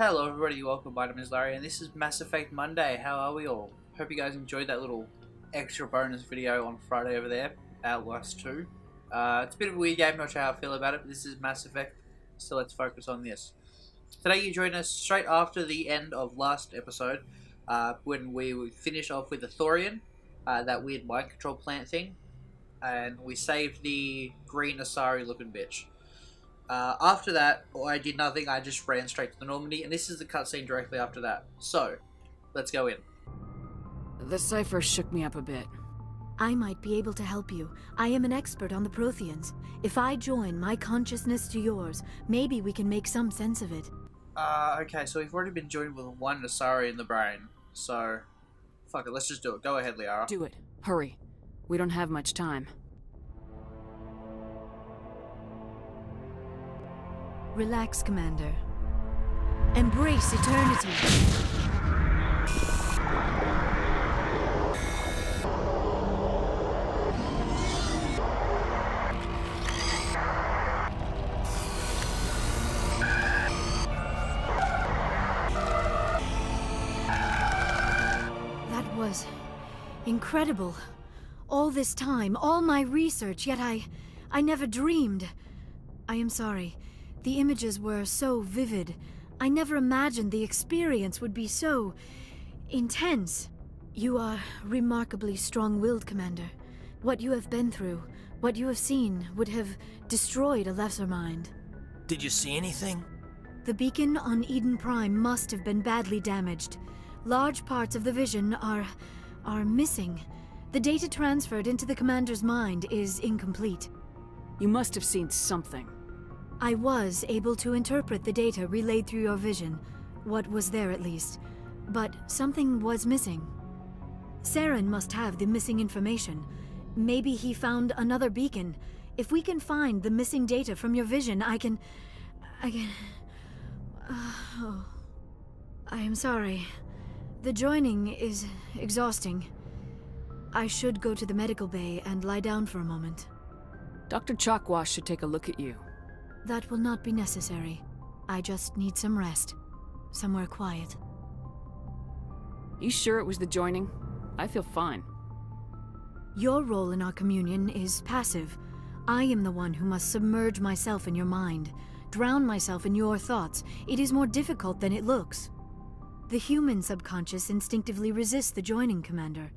Hello everybody, welcome, my name is Larry and this is Mass Effect Monday. How are we all? Hope you guys enjoyed that little extra bonus video on Friday over there, Outlast 2. It's a bit of a weird game, not sure how I feel about it, but this is Mass Effect, so let's focus on this. Today you join us straight after the end of last episode, when we finished off with the Thorian, that weird mind control plant thing, and we saved the green Asari looking bitch. After that, I did nothing, I just ran straight to the Normandy, and this is the cutscene directly after that. So, let's go in. The cipher shook me up a bit. I might be able to help you. I am an expert on the Protheans. If I join my consciousness to yours, maybe we can make some sense of it. Okay, so we've already been joined with one Asari in the brain, so... fuck it, let's just do it. Go ahead, Liara. Do it. Hurry. We don't have much time. Relax, Commander. Embrace eternity. That was incredible. All this time, all my research, yet I never dreamed. I am sorry. The images were so vivid. I never imagined the experience would be so intense. You are remarkably strong-willed, Commander. What you have been through, what you have seen, would have destroyed a lesser mind. Did you see anything? The beacon on Eden Prime must have been badly damaged. Large parts of the vision are missing. The data transferred into the Commander's mind is incomplete. You must have seen something. I was able to interpret the data relayed through your vision, what was there at least, but something was missing. Saren must have the missing information. Maybe he found another beacon. If we can find the missing data from your vision, I can... oh. I am sorry. The joining is exhausting. I should go to the medical bay and lie down for a moment. Dr. Chalkwash should take a look at you. That will not be necessary. I just need some rest. Somewhere quiet. You sure it was the joining? I feel fine. Your role in our communion is passive. I am the one who must submerge myself in your mind, drown myself in your thoughts. It is more difficult than it looks. The human subconscious instinctively resists the joining, Commander.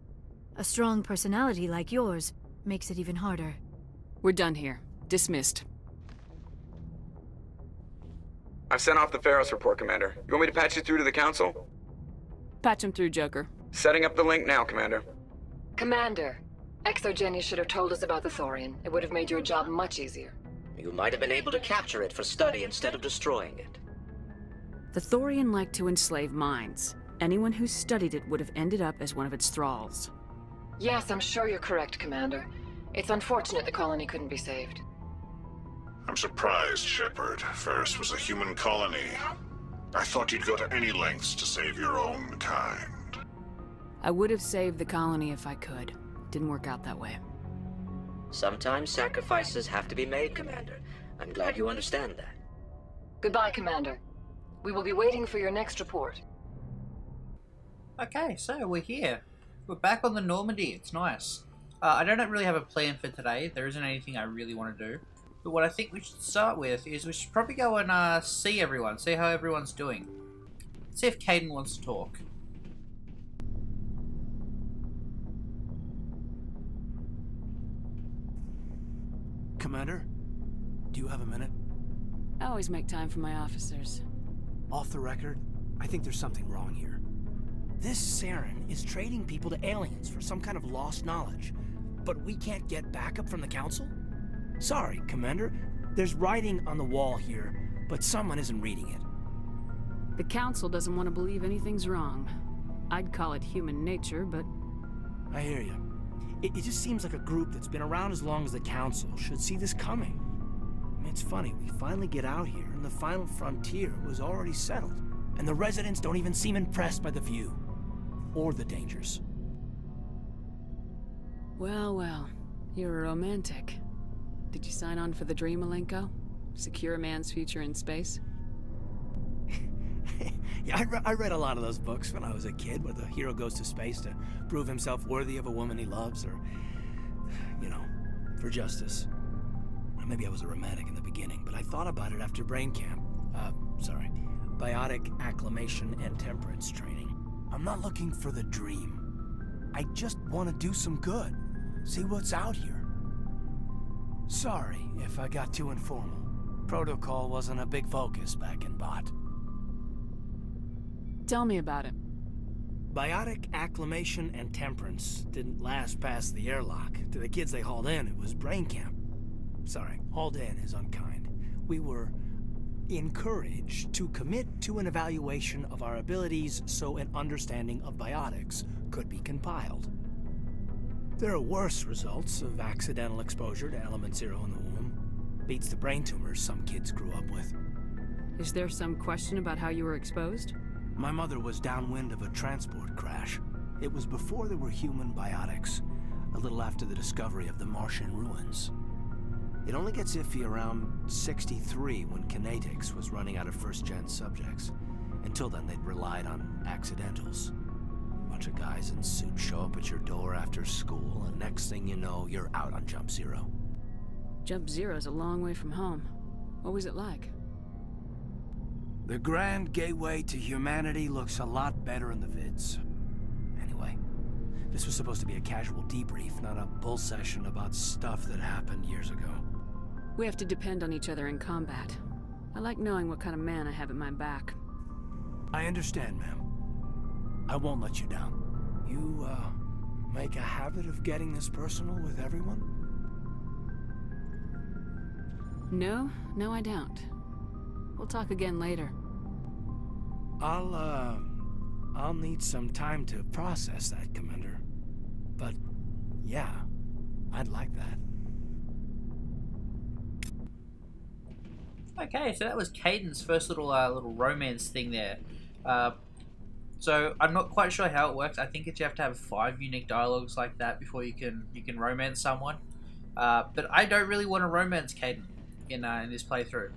A strong personality like yours makes it even harder. We're done here. Dismissed. I've sent off the Pharos report, Commander. You want me to patch you through to the Council? Patch him through, Joker. Setting up the link now, Commander. Commander, Exogenia should have told us about the Thorian. It would have made your job much easier. You might have been able to capture it for study instead of destroying it. The Thorian liked to enslave minds. Anyone who studied it would have ended up as one of its thralls. Yes, I'm sure you're correct, Commander. It's unfortunate the colony couldn't be saved. I'm surprised, Shepard. Pharos was a human colony. I thought you'd go to any lengths to save your own kind. I would have saved the colony if I could. Didn't work out that way. Sometimes sacrifices have to be made, Commander. I'm glad you understand that. Goodbye, Commander. We will be waiting for your next report. Okay, so we're here. We're back on the Normandy, it's nice. I don't really have a plan for today, there isn't anything I really want to do. But what I think we should start with is we should probably go and see everyone, see how everyone's doing. See if Caden wants to talk. Commander, do you have a minute? I always make time for my officers. Off the record, I think there's something wrong here. This Saren is trading people to aliens for some kind of lost knowledge, but we can't get backup from the Council? Sorry, Commander. There's writing on the wall here, but someone isn't reading it. The Council doesn't want to believe anything's wrong. I'd call it human nature, but... I hear you. It just seems like a group that's been around as long as the Council should see this coming. I mean, it's funny, we finally get out here, and the final frontier was already settled. And the residents don't even seem impressed by the view. Or the dangers. Well, well. You're a romantic. Did you sign on for the dream, Malenko? Secure a man's future in space? Yeah, I read a lot of those books when I was a kid, where the hero goes to space to prove himself worthy of a woman he loves, or, you know, for justice. Or maybe I was a romantic in the beginning, but I thought about it after brain camp. Biotic acclimation and temperance training. I'm not looking for the dream. I just want to do some good. See what's out here. Sorry if I got too informal. Protocol wasn't a big focus back in Bot. Tell me about it. Biotic acclimation and temperance didn't last past the airlock. To the kids they hauled in, it was brain camp. Sorry, hauled in is unkind. We were encouraged to commit to an evaluation of our abilities so an understanding of biotics could be compiled. There are worse results of accidental exposure to element 0 in the womb. Beats the brain tumors some kids grew up with. Is there some question about how you were exposed? My mother was downwind of a transport crash. It was before there were human biotics, a little after the discovery of the Martian ruins. It only gets iffy around 63 when Kinetics was running out of first-gen subjects. Until then, they'd relied on accidentals. Bunch of guys in suits show up at your door after school, and next thing you know, you're out on Jump Zero. Jump Zero's a long way from home. What was it like? The grand gateway to humanity looks a lot better in the vids. Anyway, this was supposed to be a casual debrief, not a bull session about stuff that happened years ago. We have to depend on each other in combat. I like knowing what kind of man I have at my back. I understand, ma'am. I won't let you down. You, make a habit of getting this personal with everyone? No, I don't. We'll talk again later. I'll need some time to process that, Commander. But, yeah, I'd like that. Okay, so that was Caden's first little romance thing there. So I'm not quite sure how it works. I think that you have to have 5 unique dialogues like that before you can romance someone. But I don't really want to romance Caden in this playthrough,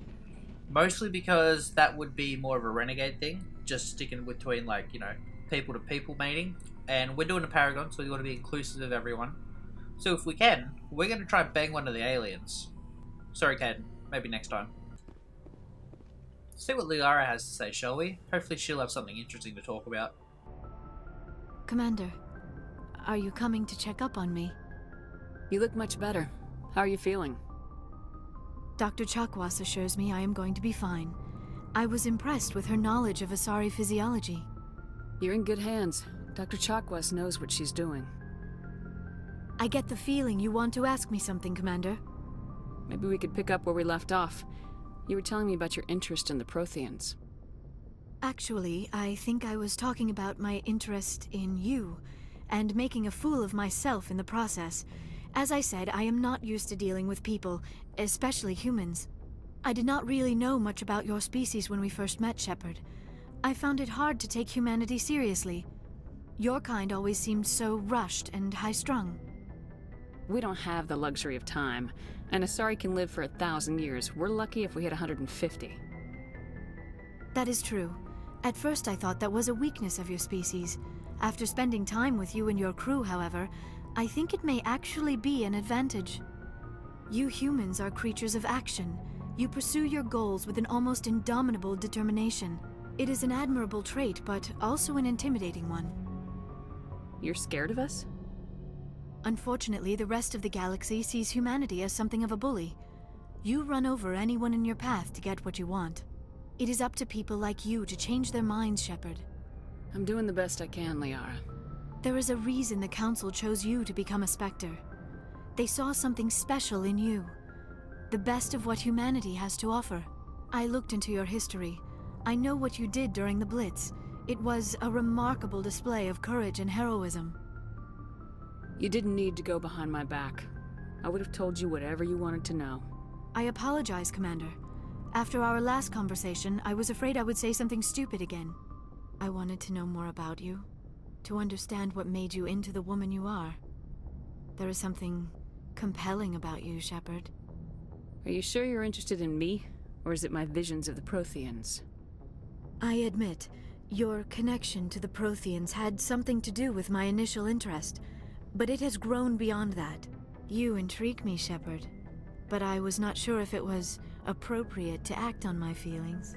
mostly because that would be more of a renegade thing, just sticking between, like, you know, people to people mating. And we're doing a Paragon, so we want to be inclusive of everyone. So if we can, we're going to try and bang one of the aliens. Sorry, Caden. Maybe next time. See what Liara has to say, shall we? Hopefully she'll have something interesting to talk about. Commander, are you coming to check up on me? You look much better. How are you feeling? Dr. Chakwas assures me I am going to be fine. I was impressed with her knowledge of Asari physiology. You're in good hands. Dr. Chakwas knows what she's doing. I get the feeling you want to ask me something, Commander. Maybe we could pick up where we left off. You were telling me about your interest in the Protheans. Actually, I think I was talking about my interest in you, and making a fool of myself in the process. As I said, I am not used to dealing with people, especially humans. I did not really know much about your species when we first met, Shepard. I found it hard to take humanity seriously. Your kind always seemed so rushed and high-strung. We don't have the luxury of time. An Asari can live for 1,000 years. We're lucky if we hit 150. That is true. At first I thought that was a weakness of your species. After spending time with you and your crew, however, I think it may actually be an advantage. You humans are creatures of action. You pursue your goals with an almost indomitable determination. It is an admirable trait, but also an intimidating one. You're scared of us? Unfortunately, the rest of the galaxy sees humanity as something of a bully. You run over anyone in your path to get what you want. It is up to people like you to change their minds, Shepard. I'm doing the best I can, Liara. There is a reason the Council chose you to become a Spectre. They saw something special in you. The best of what humanity has to offer. I looked into your history. I know what you did during the Blitz. It was a remarkable display of courage and heroism. You didn't need to go behind my back. I would have told you whatever you wanted to know. I apologize, Commander. After our last conversation, I was afraid I would say something stupid again. I wanted to know more about you, to understand what made you into the woman you are. There is something compelling about you, Shepard. Are you sure you're interested in me, or is it my visions of the Protheans? I admit, Your connection to the Protheans had something to do with my initial interest, but it has grown beyond that. You intrigue me, Shepard, but I was not sure if it was appropriate to act on my feelings.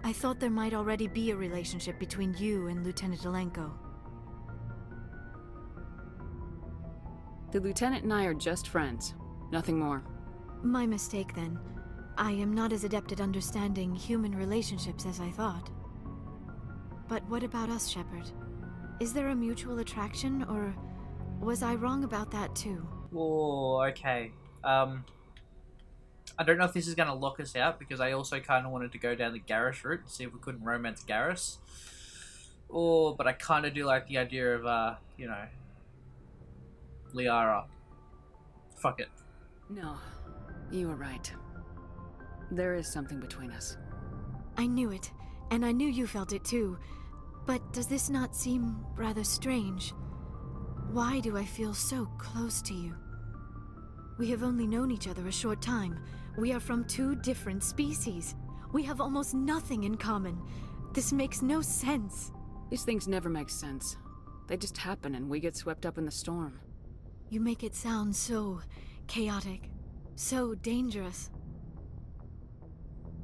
I thought there might already be a relationship between you and Lieutenant Alenko. The Lieutenant and I are just friends. Nothing more. My mistake, then. I am not as adept at understanding human relationships as I thought. But what about us, Shepard? Is there a mutual attraction, or was I wrong about that too? Oh, okay. I don't know if this is going to lock us out, because I also kind of wanted to go down the Garrus route and see if we couldn't romance Garrus. Oh, but I kind of do like the idea of, you know, Liara. Fuck it. No, you were right. There is something between us. I knew it, and I knew you felt it too. But does this not seem rather strange? Why do I feel so close to you? We have only known each other a short time. We are from two different species. We have almost nothing in common. This makes no sense. These things never make sense. They just happen and we get swept up in the storm. You make it sound so chaotic, so dangerous.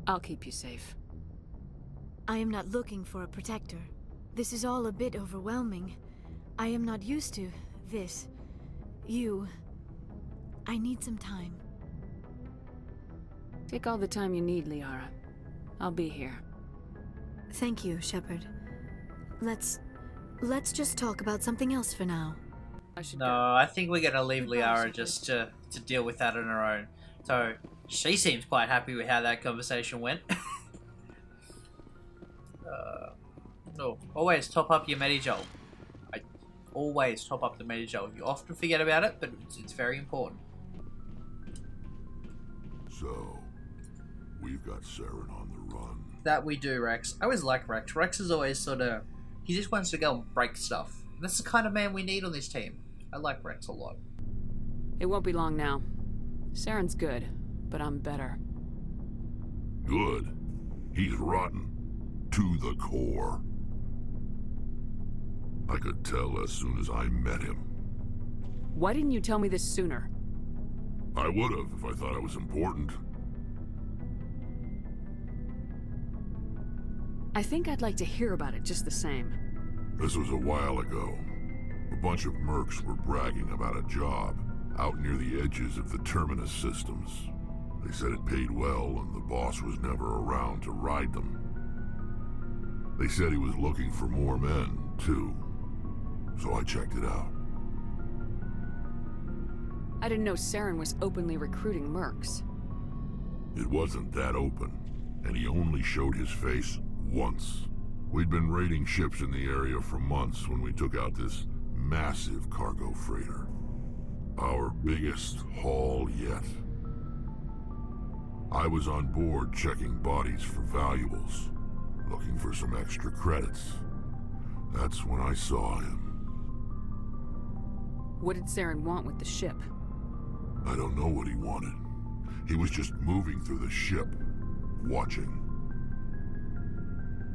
I'll keep you safe. I am not looking for a protector. This is all a bit overwhelming. I am not used to this. You. I need some time. Take all the time you need, Liara. I'll be here. Thank you, Shepard. Let's just talk about something else for now. No, I think we're gonna leave Liara just to deal with that on her own. So, she seems quite happy with how that conversation went. No, always top up your Medijol. Always top up the Medijol. You often forget about it, but it's very important. So, we've got Saren on the run. That we do, Rex. I always like Rex. Rex is always sort of... He just wants to go and break stuff. That's the kind of man we need on this team. I like Rex a lot. It won't be long now. Saren's good, but I'm better. Good? He's rotten. To the core. I could tell as soon as I met him. Why didn't you tell me this sooner? I would have if I thought it was important. I think I'd like to hear about it just the same. This was a while ago. A bunch of mercs were bragging about a job out near the edges of the Terminus systems. They said it paid well and the boss was never around to ride them. They said he was looking for more men, too. So I checked it out. I didn't know Saren was openly recruiting mercs. It wasn't that open, and he only showed his face once. We'd been raiding ships in the area for months when we took out this massive cargo freighter. Our biggest haul yet. I was on board checking bodies for valuables, looking for some extra credits. That's when I saw him. What did Saren want with the ship? I don't know what he wanted. He was just moving through the ship, watching.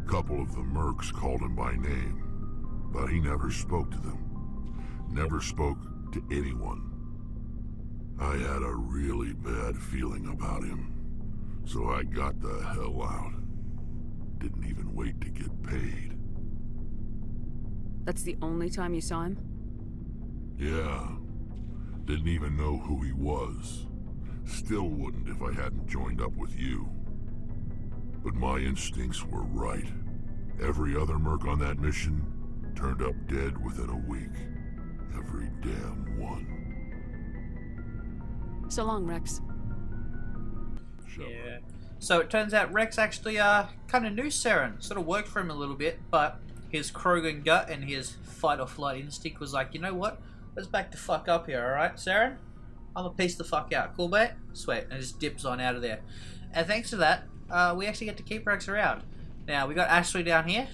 A couple of the mercs called him by name, but he never spoke to them. Never spoke to anyone. I had a really bad feeling about him, so I got the hell out. Didn't even wait to get paid. That's the only time you saw him? Yeah. Didn't even know who he was. Still wouldn't if I hadn't joined up with you. But my instincts were right. Every other merc on that mission turned up dead within a week. Every damn one. So long, Rex. Yeah. So it turns out Rex actually kind of knew Saren. Sort of worked for him a little bit, but his Krogan gut and his fight or flight instinct was like, you know what? Let's back the fuck up here, alright, Saren? I'm a piece the fuck out. Cool, mate? Sweet. And just dips on out of there. And thanks to that, we actually get to keep Rex around. Now, we got Ashley down here,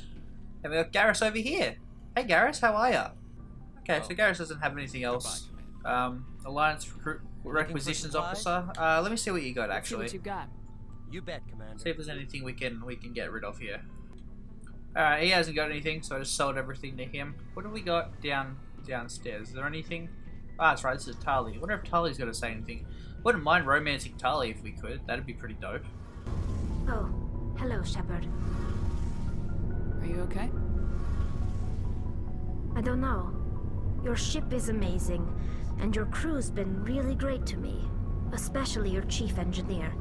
and we got Garrus over here. Hey, Garrus, how are ya? Okay, so Garrus doesn't have anything else. Alliance Requisitions Officer. Let me see what you got, actually. Let's see what you got. You bet, Commander. See if there's anything we can get rid of here. Alright, he hasn't got anything, so I just sold everything to him. What have we got downstairs? Is there anything? Ah, that's right, this is Tali. I wonder if Tali's got to say anything. Wouldn't mind romancing Tali if we could. That'd be pretty dope. Oh, hello, Shepard. Are you okay? I don't know. Your ship is amazing, and your crew's been really great to me. Especially your chief engineer.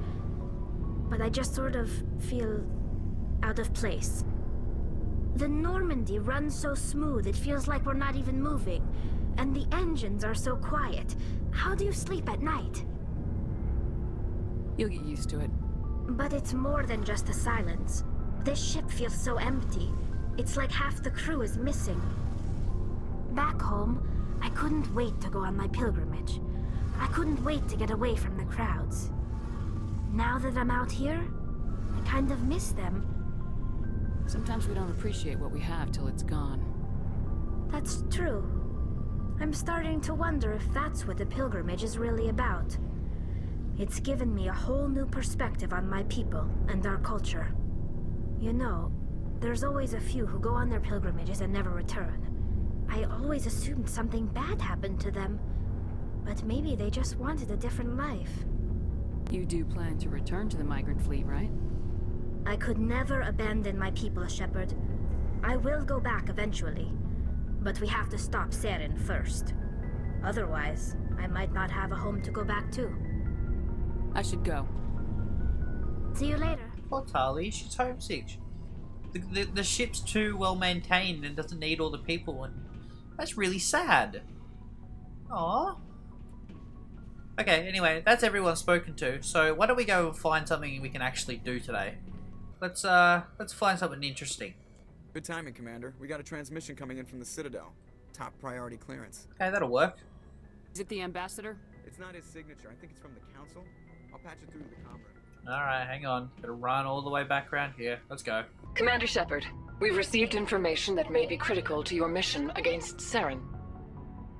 But I just sort of feel out of place. The Normandy runs so smooth it feels like we're not even moving. And the engines are so quiet. How do you sleep at night? You'll get used to it. But it's more than just the silence. This ship feels so empty. It's like half the crew is missing. Back home, I couldn't wait to go on my pilgrimage. I couldn't wait to get away from the crowds. Now that I'm out here, I kind of miss them. Sometimes we don't appreciate what we have till it's gone. That's true. I'm starting to wonder if that's what the pilgrimage is really about. It's given me a whole new perspective on my people and our culture. You know, there's always a few who go on their pilgrimages and never return. I always assumed something bad happened to them, but maybe they just wanted a different life. You do plan to return to the migrant fleet, right? I could never abandon my people, Shepard. I will go back eventually, but we have to stop Saren first. Otherwise, I might not have a home to go back to. I should go. See you later. Poor Tali, she's homesick. The ship's too well maintained and doesn't need all the people, and that's really sad. Aww. Okay, anyway, that's everyone spoken to, so why don't we go and find something we can actually do today? Let's find something interesting. Good timing, Commander. We got a transmission coming in from the Citadel. Top priority clearance. Okay, that'll work. Is it the ambassador? It's not his signature. I think it's from the Council. I'll patch it through to the comm room. Alright, hang on. Gotta run all the way back around here. Let's go. Commander Shepard, we've received information that may be critical to your mission against Saren.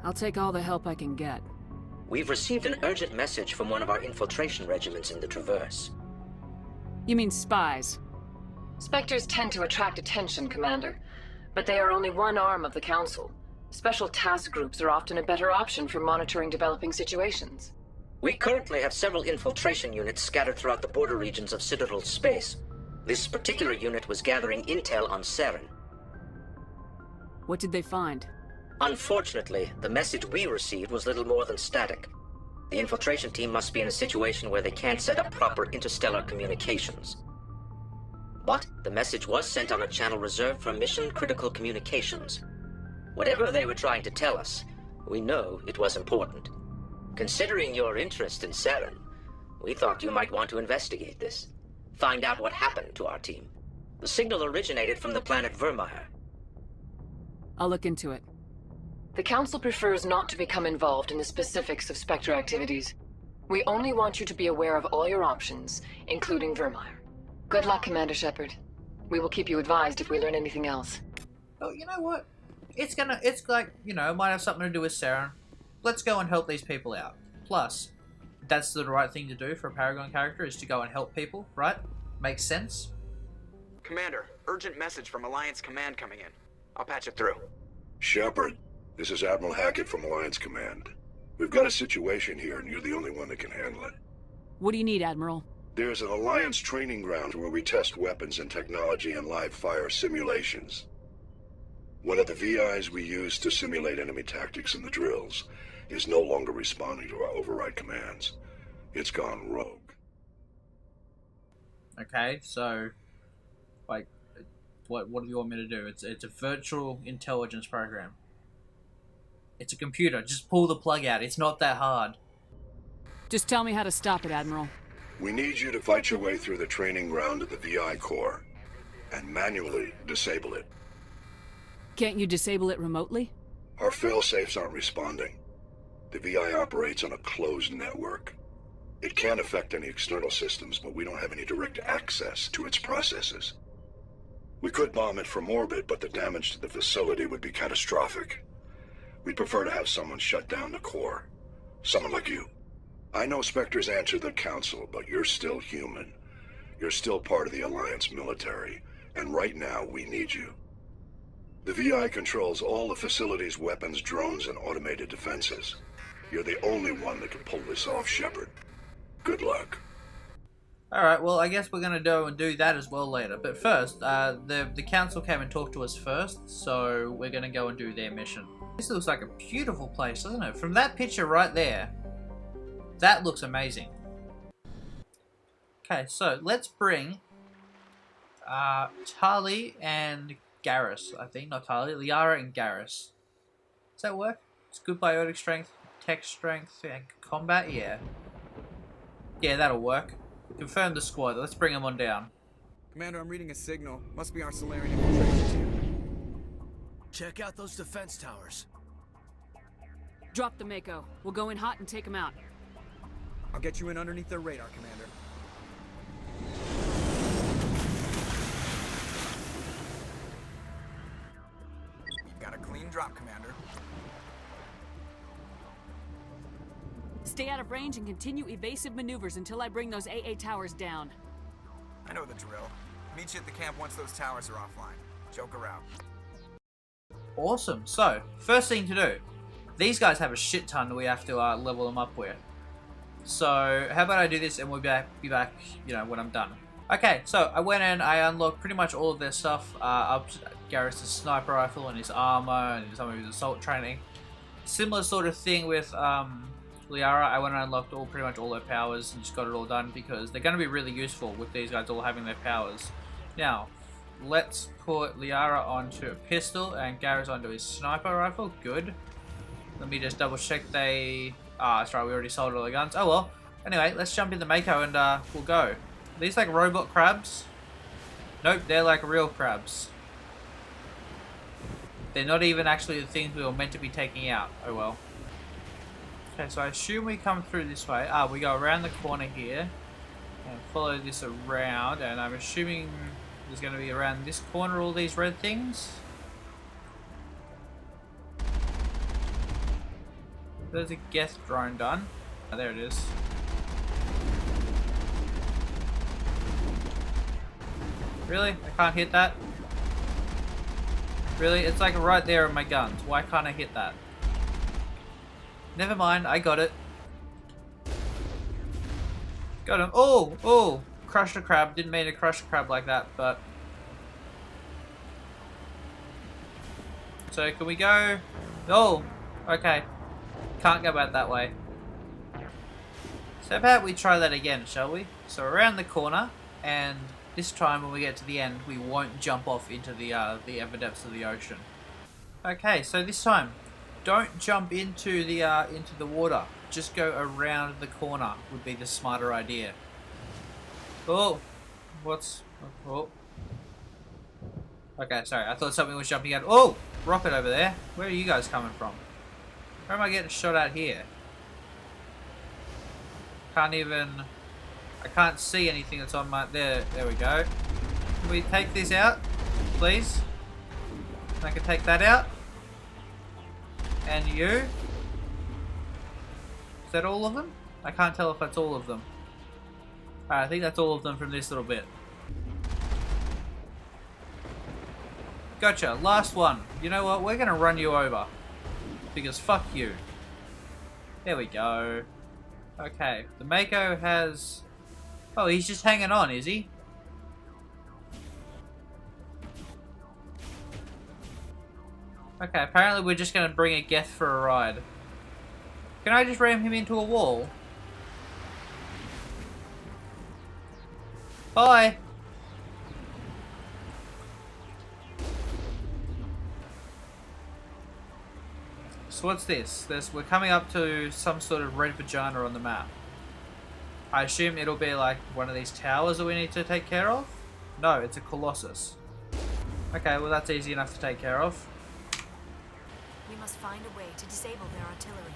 I'll take all the help I can get. We've received an urgent message from one of our infiltration regiments in the Traverse. You mean spies? Spectres tend to attract attention, Commander, but they are only one arm of the Council. Special task groups are often a better option for monitoring developing situations. We currently have several infiltration units scattered throughout the border regions of Citadel space. This particular unit was gathering intel on Saren. What did they find? Unfortunately, the message we received was little more than static. The infiltration team must be in a situation where they can't set up proper interstellar communications. But the message was sent on a channel reserved for mission-critical communications. Whatever they were trying to tell us, we know it was important. Considering your interest in Saren, we thought you might want to investigate this. Find out what happened to our team. The signal originated from the planet Vermeer. I'll look into it. The Council prefers not to become involved in the specifics of Spectre activities. We only want you to be aware of all your options, including Vermeer. Good luck, Commander Shepard. We will keep you advised if we learn anything else. Oh, you know what? It's like, you know, it might have something to do with Saren. Let's go and help these people out. Plus, that's the right thing to do for a Paragon character, is to go and help people, right? Makes sense? Commander, urgent message from Alliance Command coming in. I'll patch it through. Shepard, this is Admiral Hackett from Alliance Command. We've got a situation here, and you're the only one that can handle it. What do you need, Admiral? There's an Alliance training ground where we test weapons and technology in live-fire simulations. One of the VIs we use to simulate enemy tactics in the drills is no longer responding to our override commands. It's gone rogue. Okay, so, like, what do you want me to do? It's a virtual intelligence program. It's a computer. Just pull the plug out. It's not that hard. Just tell me how to stop it, Admiral. We need you to fight your way through the training ground of the VI core and manually disable it. Can't you disable it remotely? Our fail-safes aren't responding. The VI operates on a closed network. It can't affect any external systems, but we don't have any direct access to its processes. We could bomb it from orbit, but the damage to the facility would be catastrophic. We'd prefer to have someone shut down the core. Someone like you. I know Spectres answer the Council, but you're still human. You're still part of the Alliance military, And right now, we need you. The VI controls all the facility's weapons, drones, and automated defenses. You're the only one that can pull this off, Shepard. Good luck. Alright, well, I guess we're going to go and do that as well later. But first, the council came and talked to us first, so we're going to go and do their mission. This looks like a beautiful place, doesn't it? From that picture right there, that looks amazing. Okay, so let's bring Tali and Garrus, I think. Not Tali, Liara and Garrus. Does that work? It's good biotic strength, tech strength, and combat? Yeah. Yeah, that'll work. Confirm the squad. Let's bring them on down. Commander, I'm reading a signal. Must be our Solarian infiltration team. Check out those defense towers. Drop the Mako. We'll go in hot and take them out. I'll get you in underneath their radar, Commander. Got a clean drop, Commander. Stay out of range and continue evasive maneuvers until I bring those AA towers down. I know the drill. Meet you at the camp once those towers are offline. Joker out. Awesome. So, first thing to do. These guys have a shit ton that we have to level them up with. So, how about I do this and we'll be back, you know, when I'm done. Okay, so I went in, I unlocked pretty much all of their stuff. Up Garrus' sniper rifle and his armor and some of his assault training. Similar sort of thing with Liara. I went and unlocked pretty much all their powers and just got it all done because they're going to be really useful with these guys all having their powers. Now, let's put Liara onto a pistol and Garrus onto his sniper rifle. Good. Let me just double check they... that's right, we already sold all the guns. Oh well. Anyway, let's jump in the Mako and we'll go. Are these like robot crabs? Nope, they're like real crabs. They're not even actually the things we were meant to be taking out. Oh well. Okay, so I assume we come through this way. We go around the corner here and follow this around, and I'm assuming there's going to be around this corner all these red things. There's a Geth drone done. Oh, there it is. Really? I can't hit that? Really? It's like right there in my guns. Why can't I hit that? Never mind, I got it. Got him. Oh! Oh! Crushed a crab. Didn't mean to crush a crab like that, but... So, can we go... Oh! Okay. Can't go back that way. So how about we try that again, shall we? So around the corner, and this time when we get to the end, we won't jump off into the ever depths of the ocean. Okay, so this time, don't jump into the water. Just go around the corner would be the smarter idea. Oh, oh. Okay, sorry. I thought something was jumping out. Oh, rocket over there. Where are you guys coming from? Where am I getting shot at here? I can't see anything that's on my... There we go. Can we take this out, please? I can take that out. And you? Is that all of them? I can't tell if that's all of them. Alright, I think that's all of them from this little bit. Gotcha, last one. You know what? We're gonna run you over. Because fuck you. There we go. Okay, the Mako has... Oh, he's just hanging on, is he? Okay, apparently we're just going to bring a Geth for a ride. Can I just ram him into a wall? Bye! So what's this? We're coming up to some sort of red vagina on the map. I assume it'll be like one of these towers that we need to take care of? No, it's a Colossus. Okay, well that's easy enough to take care of. We must find a way to disable their artillery.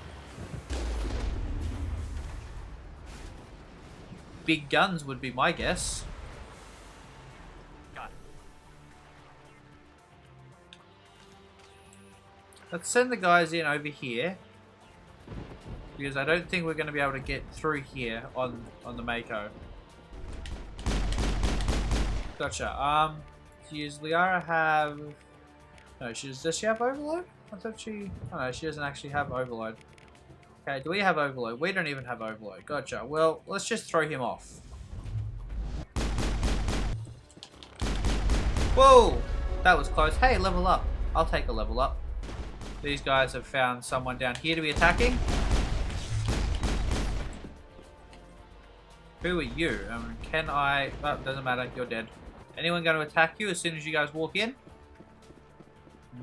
Big guns would be my guess. Got it. Let's send the guys in over here. Because I don't think we're going to be able to get through here on the Mako. Gotcha. Does Liara have... No, does she have overload? I thought she... Oh no, she doesn't actually have overload. Okay, do we have overload? We don't even have overload. Gotcha. Well, let's just throw him off. Whoa! That was close. Hey, level up. I'll take a level up. These guys have found someone down here to be attacking. Who are you? Can I... Oh, doesn't matter. You're dead. Anyone going to attack you as soon as you guys walk in?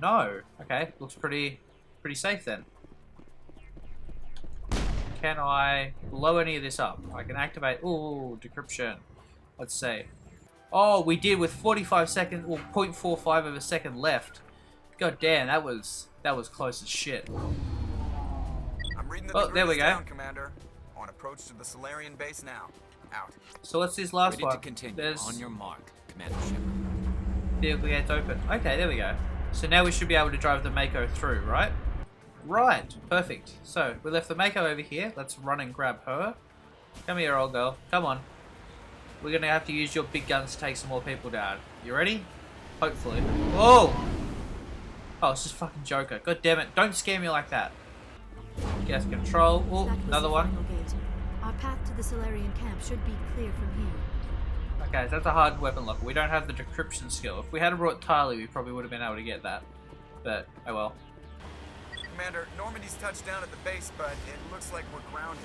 No. Okay, looks pretty safe then. Can I blow any of this up? I can activate... Ooh, decryption. Let's see. Oh, we did with 45 seconds, or 0.45 of a second left. God damn, that was close as shit. I'm reading the there we go. down, Commander. On approach to the Solarian base now. Out. So what's this last Ready one? to continue. There's... On your mark, Commander Shepard. Vehicle gates open. Okay, there we go. So now we should be able to drive the Mako through, right? Right, perfect. So, we left the Mako over here. Let's run and grab her. Come here, old girl. Come on. We're going to have to use your big guns to take some more people down. You ready? Hopefully. Whoa! Oh, it's just fucking Joker. God damn it. Don't scare me like that. Gas control. Oh, another one. Gate. Our path to the Solarian camp should be clear from here. Okay, so that's a hard weapon lock. We don't have the decryption skill. If we had brought Tyler, we probably would have been able to get that. But, oh well. Commander, Normandy's touched down at the base, but it looks like we're grounded.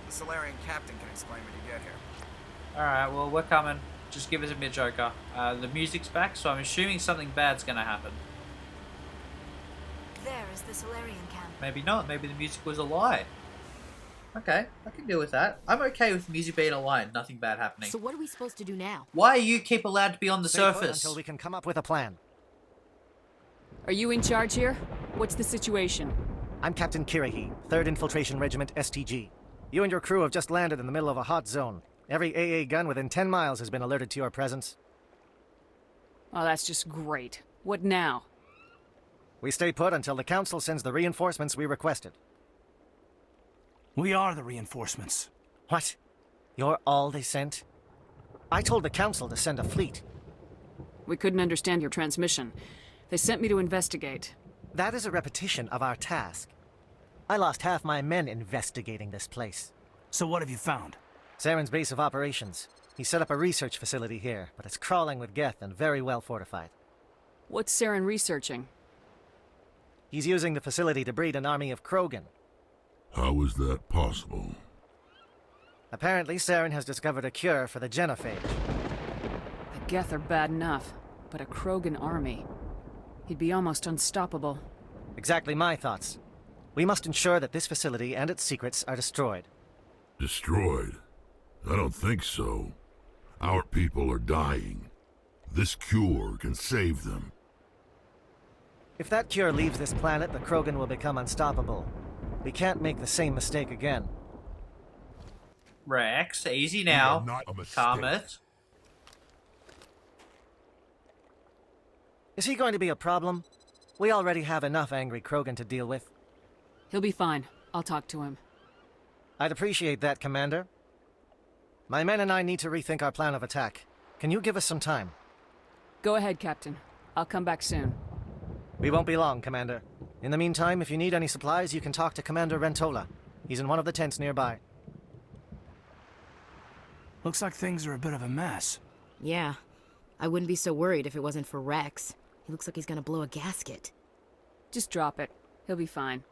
The Solarian captain can explain when you get here. Alright, well, we're coming. Just give us a bit, Joker. The music's back, so I'm assuming something bad's gonna happen. There is the Solarian camp. Maybe not. Maybe the music was a lie. Okay, I can deal with that. I'm okay with music being a lie and nothing bad happening. So what are we supposed to do now? Why are you keep allowed to be on the Stay put surface? until we can come up with a plan. Are you in charge here? What's the situation? I'm Captain Kirahi, 3rd Infiltration Regiment STG. You and your crew have just landed in the middle of a hot zone. Every AA gun within 10 miles has been alerted to your presence. Oh, that's just great. What now? We stay put until the Council sends the reinforcements we requested. We are the reinforcements. What? You're all they sent? I told the Council to send a fleet. We couldn't understand your transmission. They sent me to investigate. That is a repetition of our task. I lost half my men investigating this place. So what have you found? Saren's base of operations. He set up a research facility here, but it's crawling with Geth and very well fortified. What's Saren researching? He's using the facility to breed an army of Krogan. How is that possible? Apparently, Saren has discovered a cure for the genophage. The Geth are bad enough, but a Krogan army. He'd be almost unstoppable. Exactly my thoughts. We must ensure that this facility and its secrets are destroyed. Destroyed? I don't think so. Our people are dying. This cure can save them. If that cure leaves this planet, the Krogan will become unstoppable. We can't make the same mistake again. Rex, easy now. Calm it. Is he going to be a problem? We already have enough angry Krogan to deal with. He'll be fine. I'll talk to him. I'd appreciate that, Commander. My men and I need to rethink our plan of attack. Can you give us some time? Go ahead, Captain. I'll come back soon. We won't be long, Commander. In the meantime, if you need any supplies, you can talk to Commander Rentola. He's in one of the tents nearby. Looks like things are a bit of a mess. Yeah. I wouldn't be so worried if it wasn't for Rex. He looks like he's gonna blow a gasket. Just drop it. He'll be fine.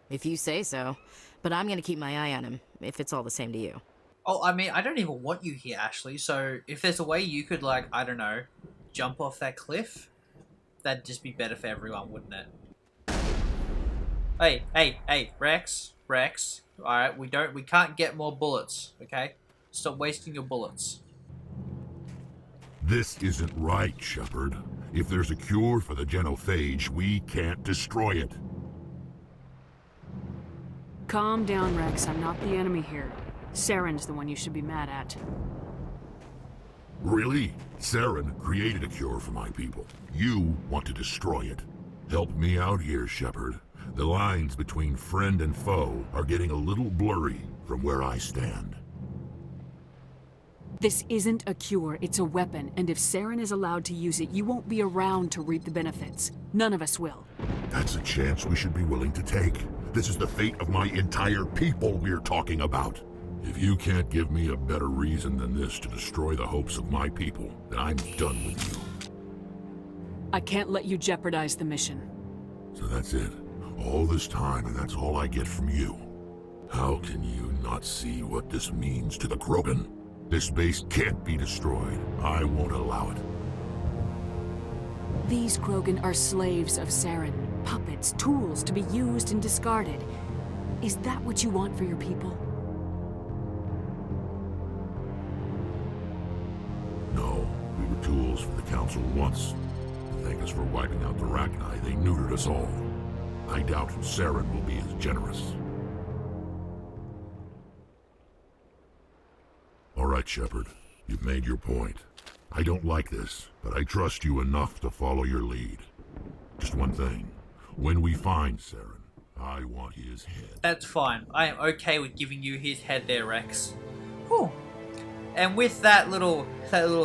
If you say so. But I'm gonna keep my eye on him, if it's all the same to you. Oh, I mean, I don't even want you here, Ashley, so if there's a way you could, like, I don't know, jump off that cliff, that'd just be better for everyone, wouldn't it? Hey, Rex. Alright, we can't get more bullets, okay? Stop wasting your bullets. This isn't right, Shepard. If there's a cure for the genophage, we can't destroy it. Calm down, Rex. I'm not the enemy here. Saren's the one you should be mad at. Really? Saren created a cure for my people. You want to destroy it. Help me out here, Shepard. The lines between friend and foe are getting a little blurry from where I stand. This isn't a cure, it's a weapon, and if Saren is allowed to use it, you won't be around to reap the benefits. None of us will. That's a chance we should be willing to take. This is the fate of my entire people we're talking about. If you can't give me a better reason than this to destroy the hopes of my people, then I'm done with you. I can't let you jeopardize the mission. So that's it. All this time, and that's all I get from you. How can you not see what this means to the Krogan? This base can't be destroyed. I won't allow it. These Krogan are slaves of Saren, puppets, tools to be used and discarded. Is that what you want for your people? No, we were tools for the Council once. To thank us for wiping out the Rachni, they neutered us all. I doubt Saren will be as generous. All right, Shepard. You've made your point. I don't like this, but I trust you enough to follow your lead. Just one thing. When we find Saren, I want his head. That's fine. I am okay with giving you his head there, Rex. Whew. And with that little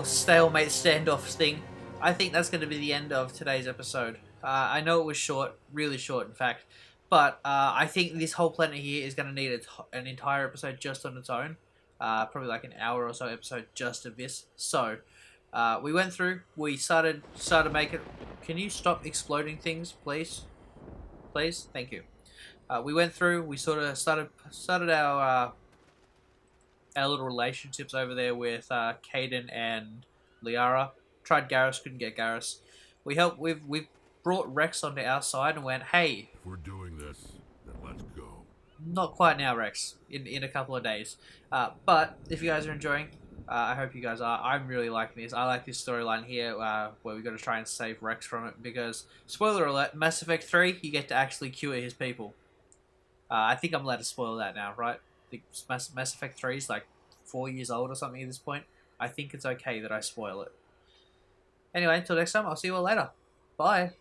stalemate standoff thing, I think that's going to be the end of today's episode. I know it was short, really short in fact, but I think this whole planet here is going to need an entire episode just on its own. Probably like an hour or so episode just of this. So, we went through, we started making... Can you stop exploding things, please? Please? Thank you. We went through, we sort of started our little relationships over there with Kaidan and Liara. Tried Garrus, couldn't get Garrus. We've brought Rex onto our side and went, hey... If we're doing this, then let's go. Not quite now, Rex. In a couple of days. But if you guys are enjoying, I hope you guys are. I'm really liking this. I like this storyline here where we've got to try and save Rex from it because, spoiler alert, Mass Effect 3, you get to actually cure his people. I think I'm allowed to spoil that now, right? I think Mass Effect 3 is like 4 years old or something at this point. I think it's okay that I spoil it. Anyway, until next time, I'll see you all later. Bye.